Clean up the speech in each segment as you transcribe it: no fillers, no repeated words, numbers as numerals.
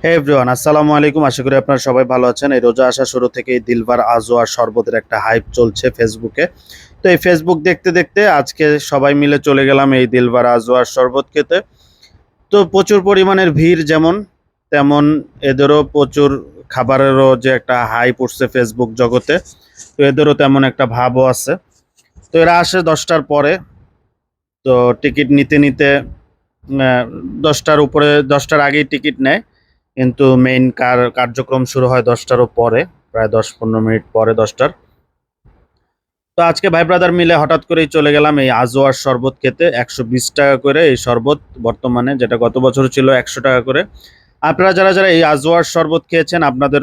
হে everyone, আসসালামু আলাইকুম। আশা করি আপনারা সবাই ভালো আছেন। এই রোজা আসা শুরু থেকেই দিলবার আজওয়ার শরবতের একটা হাইপ চলছে ফেসবুকে। তো এই ফেসবুক দেখতে দেখতে আজকে সবাই মিলে চলে গেলাম এই দিলবার আজওয়ার শরবত খেতে। তো প্রচুর পরিমাণের ভিড়, যেমন তেমন এদেরও প্রচুর খাবারেরও যে একটা হাইপ উঠছে ফেসবুক জগতে। তো এদেরও তেমন একটা ভাবও আছে। তো এরা আসে 10টার পরে। তো টিকিট নিতে নিতে 10টার উপরে, 10টার আগেই টিকিট নেয়, কিন্তু মেইন কার্যক্রম শুরু হয় 10টারও পরে, প্রায় 10-15 মিনিট পরে 10টার। তো আজকে ভাই ব্রাদার মিলে হঠাৎ করেই চলে গেলাম এই আজওয়ার শরবত খেতে। 120 টাকা করে এই শরবত বর্তমানে, যেটা গত বছর ছিল 100 টাকা করে। আপনারা যারা যারা এই আজওয়ার শরবত খেয়েছেন, আপনাদের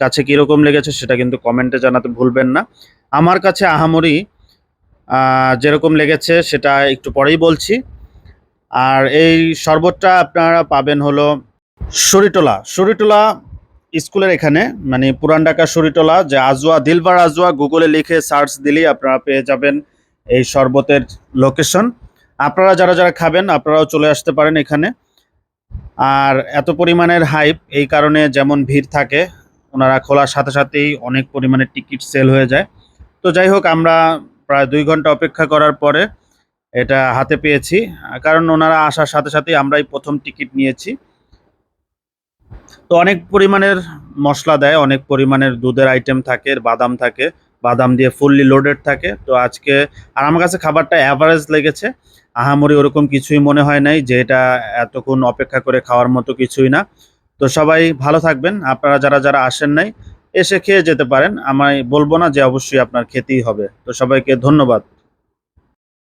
কাছে কীরকম লেগেছে সেটা কিন্তু কমেন্টে জানাতে ভুলবেন না। আমার কাছে আহামরি যেরকম লেগেছে সেটা একটু পরেই বলছি। আর এই শরবতটা আপনারা পাবেন হলো শরীটোলা স্কুলের এখানে, মানে পুরান ঢাকা শরীটোলা, যে আজওয়া দিলবার আজওয়া গুগলে লিখে সার্চ দিলেই আপনারা পেয়ে যাবেন এই শরবতের লোকেশন। আপনারা যারা যারা খাবেন আপনারাও চলে আসতে পারেন এখানে। আর এত পরিমাণের হাইপ এই কারণে, যেমন ভিড় থাকে, ওনারা খোলার সাথে সাথেই অনেক পরিমাণে টিকিট সেল হয়ে যায়। তো যাই হোক, আমরা প্রায় 2 ঘন্টা অপেক্ষা করার পরে এটা হাতে পেয়েছি। কারণ ওনারা আসার সাথে সাথেই আমরাই প্রথম টিকিট নিয়েছি। তো অনেক পরিমাণের মশলা দেয়, অনেক পরিমাণের দুধের আইটেম থাকে, বাদাম থাকে, বাদাম দিয়ে ফুললি লোডেড থাকে। তো আজকে আর আমার কাছে খাবারটা অ্যাভারেজ লেগেছে, আহামরি ওরকম কিছুই মনে হয় নাই যে এটা এতক্ষণ অপেক্ষা করে খাওয়ার মতো কিছুই না। তো সবাই ভালো থাকবেন। আপনারা যারা যারা আসেন নাই, এসে খেয়ে যেতে পারেন। আমি বলবো না যে অবশ্যই আপনার খেতেই হবে। তো সবাইকে ধন্যবাদ।